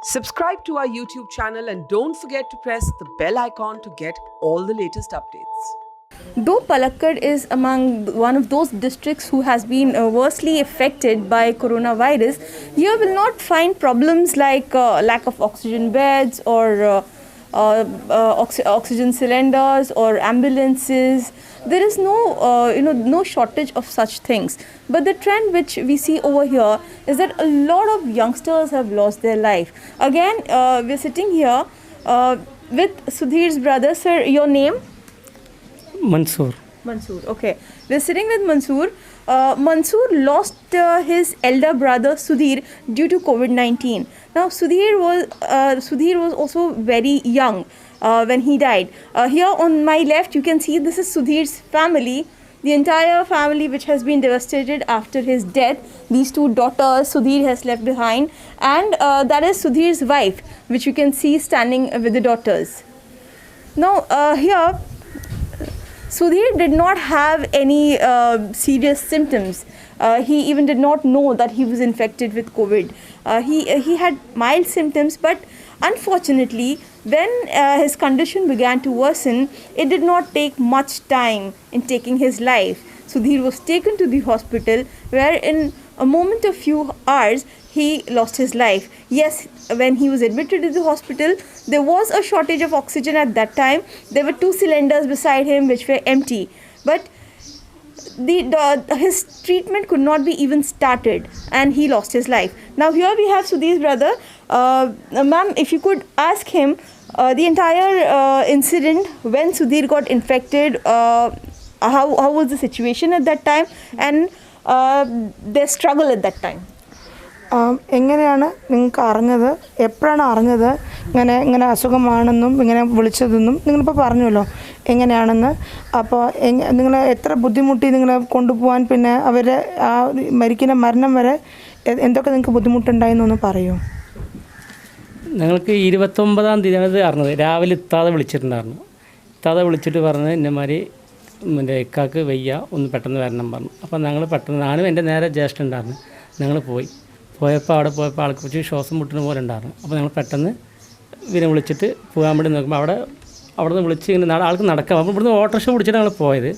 Subscribe to our YouTube channel and don't forget to press the bell icon to get all the latest updates. Though Palakkad is among one of those districts who has been worstly affected by coronavirus, you will not find problems like lack of oxygen beds or oxygen cylinders or ambulances. There is no shortage of such things. But the trend which we see over here is that a lot of youngsters have lost their life. Again, we're sitting here with Sudhir's brother. Sir, your name? Mansoor. Mansoor, okay. We're sitting with Mansoor. Mansoor lost his elder brother Sudhir due to COVID-19. Now, Sudhir was also very young when he died. Here on my left, you can see this is Sudhir's family. The entire family which has been devastated after his death. These two daughters Sudhir has left behind. And that is Sudhir's wife, which you can see standing with the daughters. Now, here, Sudhir did not have any serious symptoms. He even did not know that he was infected with COVID. He had mild symptoms, but unfortunately, when his condition began to worsen, it did not take much time in taking his life. Sudhir was taken to the hospital, where in a moment of few hours, he lost his life. Yes, when he was admitted to the hospital, there was a shortage of oxygen at that time. There were 2 cylinders beside him which were empty. But his treatment could not be even started and he lost his life. Now here we have Sudhir's brother. Ma'am, if you could ask him the entire incident when Sudhir got infected, how was the situation at that time and their struggle at that time? എങ്ങനെയാണ് നിങ്ങൾക്ക് അറിഞ്ഞത്, എപ്പോഴാണ് അറിഞ്ഞത് ഇങ്ങനെ അസുഖമാണെന്നും ഇങ്ങനെ വിളിച്ചതെന്നും നിങ്ങളിപ്പോൾ പറഞ്ഞല്ലോ എങ്ങനെയാണെന്ന്? അപ്പോൾ നിങ്ങൾ എത്ര ബുദ്ധിമുട്ടി നിങ്ങളെ കൊണ്ടുപോകാൻ, പിന്നെ അവരെ ആ മരണം വരെ എന്തൊക്കെ നിങ്ങൾക്ക് ബുദ്ധിമുട്ടുണ്ടായെന്നൊന്ന് പറയൂ. ഞങ്ങൾക്ക് 29-ാം തീയതിയാണ് അറിഞ്ഞത്. രാവിലെ ഇത്താതെ വിളിച്ചിട്ടുണ്ടായിരുന്നു. ഇത്താതെ വിളിച്ചിട്ട് പറഞ്ഞ് ഇന്നമാതിരി എൻ്റെ ഇക്കാക്ക് വയ്യ, ഒന്ന് പെട്ടെന്ന് വരണം പറഞ്ഞു. അപ്പോൾ ഞങ്ങൾ പെട്ടെന്ന്, ഞാനും എൻ്റെ നേരെ ജ്യേഷ്ഠൻ ഉണ്ടായിരുന്നു, ഞങ്ങൾ പോയപ്പോൾ അവിടെ പോയപ്പോൾ ആൾക്ക് കുറച്ച് ശ്വാസം മുട്ടുന്ന പോലെ ഉണ്ടായിരുന്നു. അപ്പോൾ ഞങ്ങൾ പെട്ടെന്ന് ഇവരെ വിളിച്ചിട്ട് പോകാൻ വേണ്ടി നോക്കുമ്പോൾ അവിടെ നിന്ന് വിളിച്ച് ഇങ്ങനെ ആൾക്ക് നടക്കാം. അപ്പോൾ ഇവിടുന്ന് ഓട്ടോറിക്ഷ വിളിച്ചിട്ട് ഞങ്ങൾ പോയത്.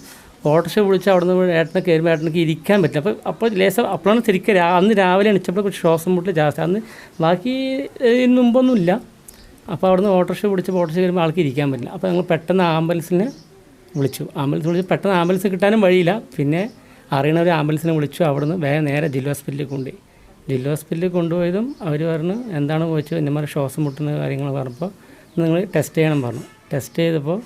ഓട്ടോറിക്ഷ വിളിച്ച് അവിടെ നിന്ന് ഏട്ടനെ കയറുമ്പോൾ ഏട്ടനക്ക് ഇരിക്കാൻ പറ്റില്ല. അപ്പോൾ ലേശം അപ്പോഴാണ് ശരിക്കും അന്ന് രാവിലെ എണിച്ചപ്പോൾ കുറച്ച് ശ്വാസം മുട്ടിൽ ജാസ്തി. അന്ന് ബാക്കി മുമ്പൊന്നുമില്ല. അപ്പോൾ അവിടെ നിന്ന് ഓട്ടോറിക്ഷ വിളിച്ചപ്പോൾ ഓട്ടോറിക്ഷ കയറുമ്പോൾ ആൾക്ക് ഇരിക്കാൻ പറ്റില്ല. അപ്പോൾ ഞങ്ങൾ പെട്ടെന്ന് ആംബുലൻസിനെ വിളിച്ചു. ആംബുലൻസ് പെട്ടെന്ന് ആംബുലൻസ് കിട്ടാനും വഴിയില്ല. പിന്നെ അറിയണ ഒരു ആംബുലൻസിനെ വിളിച്ചു. അവിടെ നിന്ന് വേഗം നേരെ ജില്ലാ ഹോസ്പിറ്റലിൽ കൊണ്ടുപോയി. ജില്ലാ ഹോസ്പിറ്റലിൽ കൊണ്ടുപോയതും അവർ പറഞ്ഞു എന്താണ് ചോദിച്ചത്, ഇന്നമാതിരി ശ്വാസം മുട്ടുന്ന കാര്യങ്ങൾ പറഞ്ഞപ്പോൾ നിങ്ങൾ ടെസ്റ്റ് ചെയ്യണം പറഞ്ഞു. ടെസ്റ്റ് ചെയ്തപ്പോൾ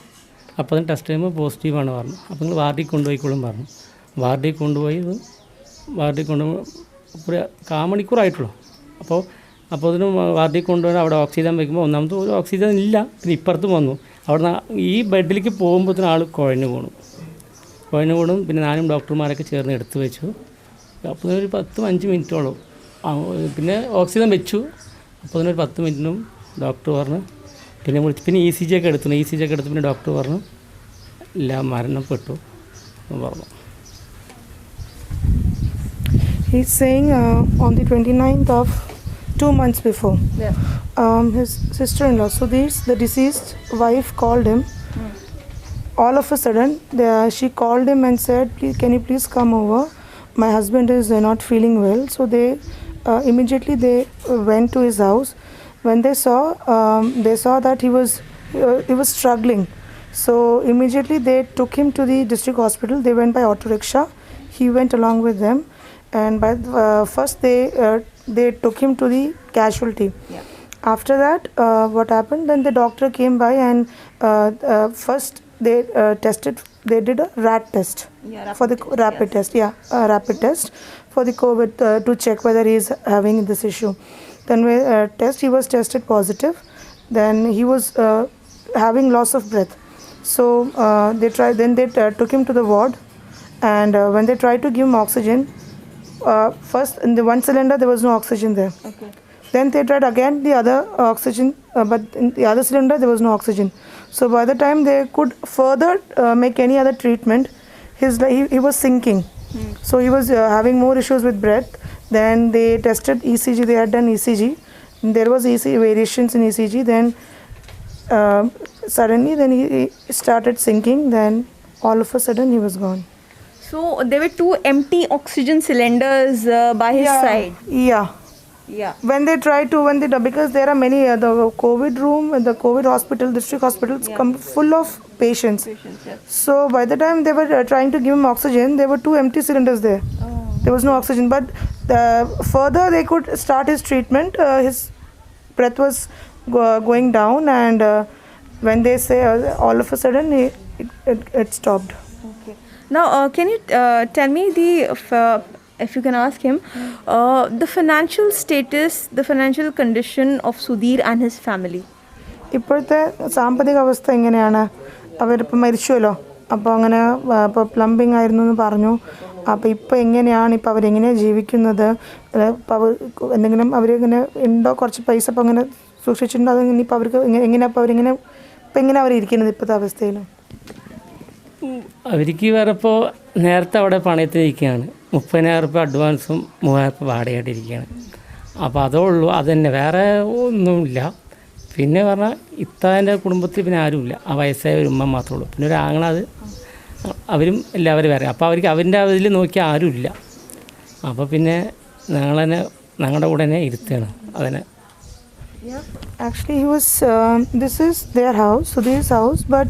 അപ്പോൾ അതിന് ടെസ്റ്റ് ചെയ്യുമ്പോൾ പോസിറ്റീവാണ് പറഞ്ഞു. അപ്പോൾ നിങ്ങൾ വാർഡിൽ കൊണ്ടുപോയിക്കോളും പറഞ്ഞു. വാർഡിൽ കൊണ്ടുപോയി ഒരു 1/4 മണിക്കൂറായിട്ടുള്ളൂ. അപ്പോൾ അതിന് വാർഡിൽ കൊണ്ടുപോയി അവിടെ ഓക്സിജൻ വയ്ക്കുമ്പോൾ ഒന്നാമത്തെ ഒരു ഓക്സിജൻ ഇല്ല. പിന്നെ ഇപ്പുറത്ത് വന്നു. അവിടെ ഈ ബെഡിലേക്ക് പോകുമ്പോഴത്തേന് ആൾ കുഴഞ്ഞു വീണു. പിന്നെ ഞാനും ഡോക്ടർമാരൊക്കെ ചേർന്ന് എടുത്തു വെച്ചു. അപ്പോൾ ഒരു 10-5 മിനിറ്റോളം പിന്നെ ഓക്സിജൻ വെച്ചു. അപ്പോൾ അതിനൊരു 10 മിനിറ്റിനും ഡോക്ടർ പറഞ്ഞു, പിന്നെ വിളിച്ച് പിന്നെ ECG ഒക്കെ എടുത്തു. പിന്നെ ഡോക്ടർ പറഞ്ഞു ഇല്ല, മരണപ്പെട്ടു എന്ന് പറഞ്ഞു. He's saying on the 29th of 2 months before, his sister-in-law, Sudhir's, the deceased wife, called him. All of a sudden, she called him and said, can you please come over? My husband is not feeling well. So they immediately went to his house. When they saw that he was struggling. So immediately they took him to the district hospital. They went by auto rickshaw. He went along with them, and by first they took him to the casualty. Yeah. After that, what happened? Then the doctor came by and first they did a rat test. For the rapid test. Rapid test for the COVID to check whether he is having this issue. Then he was tested positive. Then he was having loss of breath. So they took him to the ward, and when they tried to give him oxygen, first in the 1 cylinder there was no oxygen there. Okay. Then they tried again the other oxygen, but in the other cylinder there was no oxygen. So by the time they could further make any other treatment, he was sinking. So he was having more issues with breath. Then they tested ECG. They had done ECG. there was variations in ECG. Then suddenly, then he started sinking. Then all of a sudden, he was gone. So there were 2 empty oxygen cylinders by his side. Yeah. Yeah. When they because there are many the COVID room and the COVID hospital, district hospitals come full of patients. So by the time they were trying to give him oxygen, there were 2 empty cylinders there. There was no oxygen. But further they could start his treatment. His breath was going down, and when they say all of a sudden it stopped. Okay. Now, can you tell me if you can ask him, the financial status, the financial condition of Sudhir and his family? ഇപ്പോഴത്തെ സാമ്പത്തിക അവസ്ഥ എങ്ങനെയാണ്? അവരിപ്പോൾ മരിച്ചുവല്ലോ, അപ്പോൾ അങ്ങനെ ഇപ്പോൾ plumbing ആയിരുന്നു എന്ന് പറഞ്ഞു. അപ്പോൾ ഇപ്പോൾ എങ്ങനെയാണ്, ഇപ്പോൾ അവരെങ്ങനെയാണ് ജീവിക്കുന്നത്? ഇപ്പോൾ അവർ എന്തെങ്കിലും അവരിങ്ങനെ ഉണ്ടോ, കുറച്ച് പൈസ ഇപ്പോൾ അങ്ങനെ സൂക്ഷിച്ചിട്ടുണ്ടോ? അത് ഇനിയിപ്പോൾ അവർക്ക് എങ്ങനെയാണ് ഇപ്പോൾ അവരിങ്ങനെ ഇപ്പം എങ്ങനെ അവരിയ്ക്കുന്നത് ഇപ്പോഴത്തെ അവസ്ഥയിൽ? അവർക്ക് വേറെ ഇപ്പോൾ നേരത്തെ അവിടെ പണയത്തിലിരിക്കുകയാണ്. 30,000 രൂപ അഡ്വാൻസും 3,000 രൂപ വാടകയായിട്ടിരിക്കുകയാണ്. അപ്പോൾ അതേ ഉള്ളൂ, അതന്നെ, വേറെ ഒന്നുമില്ല. പിന്നെ പറഞ്ഞാൽ ഇത്താൻ്റെ കുടുംബത്തിൽ പിന്നെ ആരുമില്ല, ആ വയസ്സായ ഒരു ഉമ്മ മാത്രമേ ഉള്ളൂ. പിന്നെ ഒരു ആങ്ങള, അത് അവരും എല്ലാവരും വേറെ. അപ്പോൾ അവർക്ക് അവൻ്റെ അതിൽ നോക്കിയാൽ ആരുമില്ല. അപ്പോൾ പിന്നെ ഞങ്ങളുടെ കൂടെ തന്നെ ഇരുത്തുകയാണ് അതിനെ. Actually, he was. This is their house, Sudhir's house, but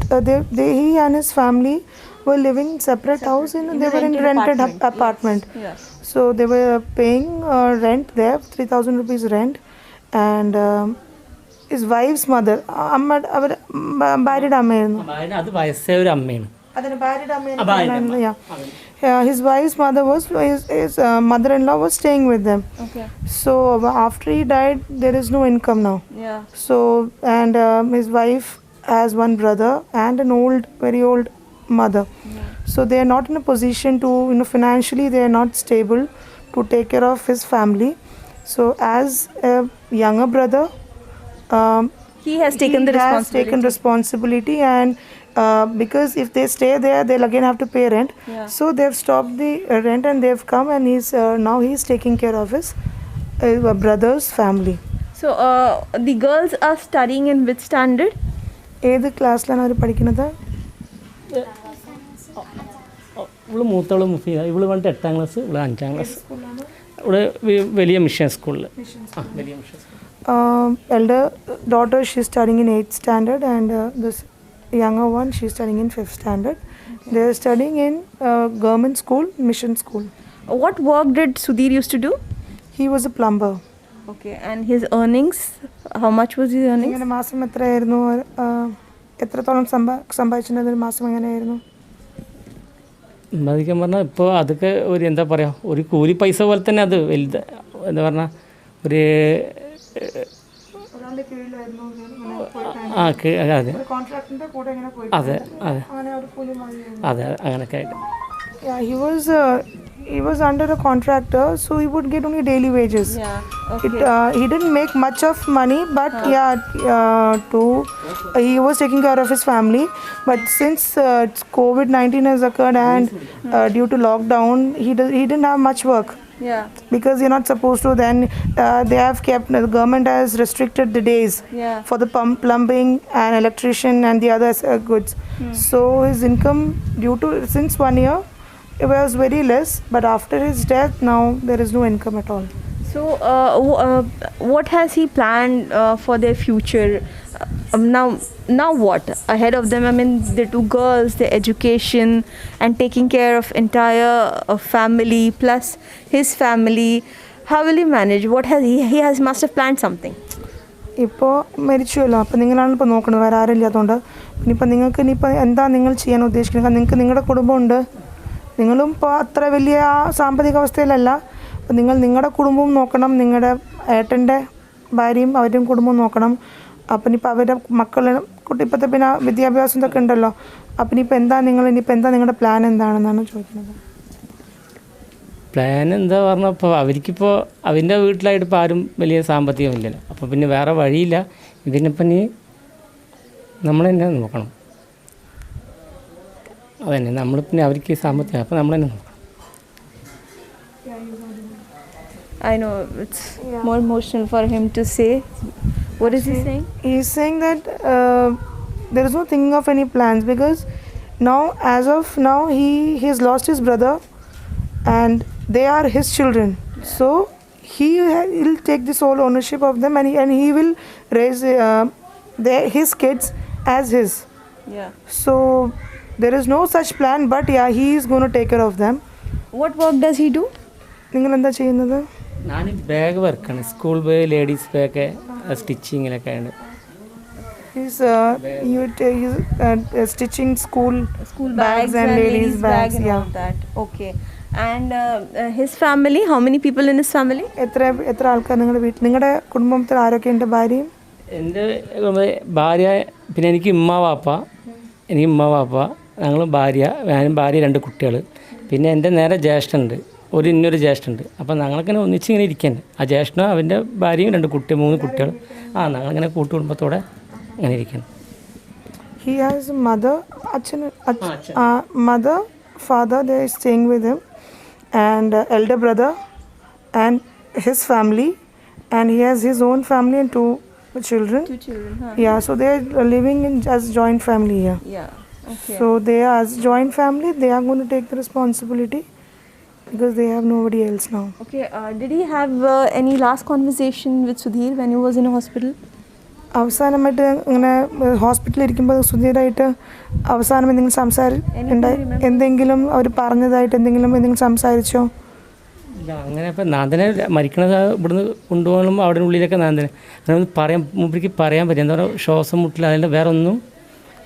he and his family were living separate house. They were in rented apartment. Yeah. So they were paying rent there, 3,000 rupees rent, and his wife's mother, അവർ ഭാര്യയുടെ അമ്മയായിരുന്നു. അത് വയസ്സായ ഒരു അമ്മയാണ്. അതിന് ഭാര്യയുടെ അമ്മയായിരുന്നു. His wife's mother was his mother-in-law was staying with them. Okay. So after he died, there is no income now. Yeah. So and his wife has one brother and an very old mother. So they are not in a position to, financially they are not stable to take care of his family. So as a younger brother, He has taken the responsibility, and because if they stay there, they'll again have to pay rent. Yeah. So they've stopped the rent and they've come, and now he's taking care of his brother's family. So the girls are studying in which standard? ഏത് ക്ലാസ്സിലാണ് അവർ പഠിക്കുന്നത്? ഇവള് മൂത്തവള് മുഫീദ, ഇവള് വന്നിട്ട് 8ാം class, ഇവള് 5ാം class. ഇവിടെ വലിയ mission സ്കൂളിൽ. വലിയ mission school. Elder daughter, she's studying in 8th standard, and this younger one, she's studying in 5th standard. They're studying in government school, mission school. What work did Sudhir used to do? He was a plumber. Okay, and his earnings, how much was his earnings? ഇങ്ങനെ മാസം എത്രയായിരുന്നു, എത്രത്തോളം സമ്പാദിച്ചിട്ടുണ്ട് ഒരു മാസം എങ്ങനെയായിരുന്നു? സമ്പാദിക്കാൻ പറഞ്ഞാൽ ഇപ്പോൾ അതൊക്കെ ഒരു എന്താ പറയുക, ഒരു കൂലി പൈസ പോലെ തന്നെ. അത് വലുത് എന്താ പറഞ്ഞാൽ ഒരു അതെ അതെ അതെ അങ്ങനെയൊക്കെ ആയിട്ട്. He was under a contractor, so he would get only daily wages. Yeah. Okay. He didn't make much of money, but he was taking care of his family. But since COVID-19 has occurred and due to lockdown, he didn't have much work. Yeah. Because you're not supposed to. Then they have kept, the government has restricted the days for the plumbing and electrician and the other goods. So his income since 1 year, it was very less. But after his death, now there is no income at all. So what has he planned for their future? Now what ahead of them? I mean, the 2 girls, their education, and taking care of entire family plus his family. How will he manage? What has he must have planned something. ഇപ്പോൾ മരിച്ചുവല്ലോ, അപ്പോൾ നിങ്ങളാണ് ഇപ്പോൾ നോക്കുന്നത്, വേറെ ആരും ഇല്ലാത്തതുകൊണ്ട്. ഇനിയിപ്പോൾ നിങ്ങൾക്ക് എന്താ നിങ്ങൾ ചെയ്യാൻ ഉദ്ദേശിക്കുന്നത്? നിങ്ങൾക്ക് നിങ്ങളുടെ കുടുംബമുണ്ട്, നിങ്ങളും ഇപ്പോൾ അത്ര വലിയ സാമ്പത്തിക അവസ്ഥയിലല്ല. അപ്പോൾ നിങ്ങളുടെ കുടുംബവും നോക്കണം, നിങ്ങളുടെ ഏട്ടൻ്റെ ഭാര്യയും അവരുടെയും കുടുംബവും നോക്കണം. അപ്പം ഇനിയിപ്പോൾ അവരുടെ മക്കളും ഇപ്പോഴത്തെ പിന്നെ വിദ്യാഭ്യാസം ഇതൊക്കെ ഉണ്ടല്ലോ. അപ്പം ഇനിയിപ്പോൾ എന്താ നിങ്ങളുടെ പ്ലാൻ എന്താണെന്നാണ് ചോദിക്കുന്നത്. പ്ലാൻ എന്താ പറഞ്ഞാൽ, ഇപ്പോൾ അവർക്കിപ്പോൾ അവൻ്റെ വീട്ടിലായിട്ട് ഇപ്പോൾ ആരും വലിയ സാമ്പത്തികമില്ലല്ലോ. അപ്പോൾ പിന്നെ വേറെ വഴിയില്ല. ഇതിനിപ്പം നമ്മൾ തന്നെ നോക്കണം. അതന്നെ, നമ്മൾ പിന്നെ അവർക്ക് സാമ്പത്തികം, അപ്പോൾ നമ്മൾ തന്നെ നോക്കണം. I know it's more emotional for him to say. What is he saying? He's saying that there is no thinking of any plans because now, as of now, he has lost his brother, and they are his children. So he'll take this whole ownership of them, and he will raise his kids as his. Yeah. So there is no such plan, but yeah, he is going to take care of them. What work does he do? നിങ്ങൾ എന്താ ചെയ്യുന്നത്? ഞാൻ bag വർക്കാണ്, school bag, ladies bag, സ്റ്റിച്ചിങ്ങിലൊക്കെ ആണ്. He's stitching school Bags and ladies bags. and Yeah. all that. Okay. And his family, how many people in his family? എത്ര ആൾക്കാർ നിങ്ങളുടെ വീട്ടിൽ, നിങ്ങളുടെ കുടുംബത്തിൽ ആരൊക്കെയുണ്ട്? ഭാര്യയും എൻ്റെ ഭാര്യ, പിന്നെ എനിക്ക് ഉമ്മ വാപ്പ, ഞങ്ങൾ ഞാനും ഭാര്യ 2 കുട്ടികൾ, പിന്നെ എൻ്റെ നേരെ ജ്യേഷ്ഠനുണ്ട്, ഇന്നൊരു ജ്യേഷ്ഠനുണ്ട്. അപ്പോൾ ഞങ്ങളിങ്ങനെ ഒന്നിച്ചിങ്ങനെ ഇരിക്കുകയാണ്. ആ ജ്യേഷ്ഠനും അവൻ്റെ ഭാര്യയും 3 കുട്ടികൾ. ഞങ്ങളിങ്ങനെ കൂട്ടുകുടുംബത്തോടെ ഇങ്ങനെ ഇരിക്കുകയാണ്. He has a mother, mother, father, they are staying with him, and elder brother and his family, and he has his own family and 2 children. 2 children, huh? Yeah, so they are living in as joint family here. Yeah. Okay. So they are as joint family, they are going to take the responsibility because they have nobody else now. Okay. Did he have any last conversation with Sudhir when he was in a hospital? അവസാനമായിട്ട് ഇങ്ങനെ ഹോസ്പിറ്റലിൽ ഇരിക്കുമ്പോൾ സുധീരായിട്ട് അവസാനം എന്തെങ്കിലും അവർ പറഞ്ഞതായിട്ട് എന്തെങ്കിലും സംസാരിച്ചോ? ഇല്ല, അങ്ങനെ ഇപ്പം നാന്ദനെ മരിക്കണത് ഇവിടുന്ന് കൊണ്ടുപോകണം, അവിടെ ഉള്ളിലൊക്കെ നാന്ദനെ അങ്ങനെ ഒന്നും മൂപ്പർക്ക് പറയാൻ പറ്റില്ല. എന്താ പറയുക, ശ്വാസം മുട്ടില്ല, അതിൻ്റെ വേറെ ഒന്നും.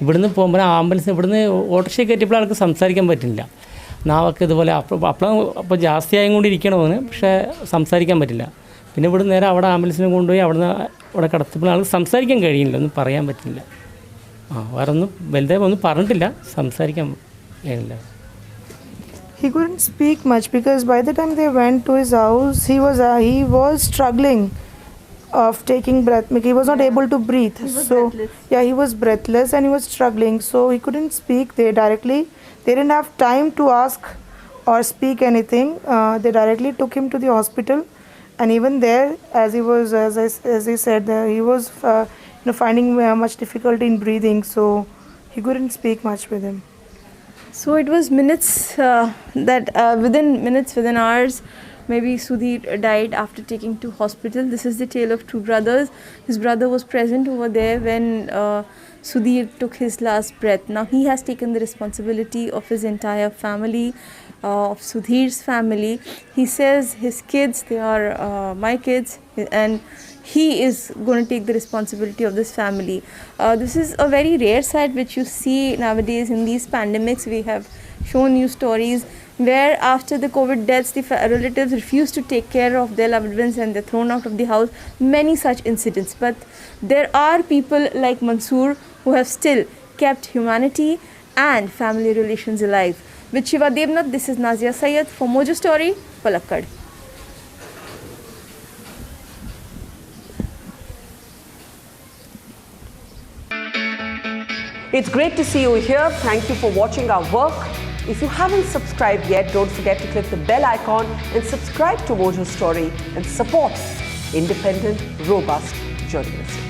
ഇവിടുന്ന് പോകുമ്പോൾ ആംബുലൻസ് ഇവിടുന്ന് ഓട്ടോറിക്ഷ കയറ്റിയപ്പോൾ ആൾക്ക് സംസാരിക്കാൻ പറ്റില്ല. നാവൊക്കെ ഇതുപോലെ അപ്പോൾ ജാസ്തിയായും കൊണ്ട് ഇരിക്കണമെന്ന്, പക്ഷേ സംസാരിക്കാൻ പറ്റില്ല. പിന്നെ ഇവിടെ നേരെ അവിടെ ആംബുലൻസിനെ കൊണ്ടുപോയി അവിടെ കിടത്തപ്പോൾ ആൾക്ക് സംസാരിക്കാൻ കഴിയില്ല, ഒന്നും പറയാൻ പറ്റില്ല. വേറെ ഒന്നും വലുതായി ഒന്നും പറഞ്ഞിട്ടില്ല, സംസാരിക്കാൻ കഴിയില്ല. He couldn't speak much because by the time they went to his house, he was struggling of taking breath. He was not able to breathe. Breathless. Yeah, he was breathless and he was struggling. So he couldn't speak. They didn't have time to ask or speak anything. They directly took him to the hospital, and even there, as he said, he was finding much difficulty in breathing. So he couldn't speak much with him. So it was minutes within hours, maybe Sudhir died after taking to hospital. This is the tale of 2 brothers. His brother was present over there when Sudhir took his last breath. Now he has taken the responsibility of his entire family, of Sudhir's family. He says his kids, they are my kids, and he is going to take the responsibility of this family. This is a very rare sight which you see nowadays in these pandemics. We have shown you stories where after the COVID deaths, the relatives refuse to take care of their loved ones and they're thrown out of the house. Many such incidents. But there are people like Mansoor who have still kept humanity and family relations alive. With Shiva Devnath, this is Nazia Syed for Mojo Story, Palakkad. It's great to see you here. Thank you for watching our work. If you haven't subscribed yet, don't forget to click the bell icon and subscribe to Mojo Story and support independent, robust journalism.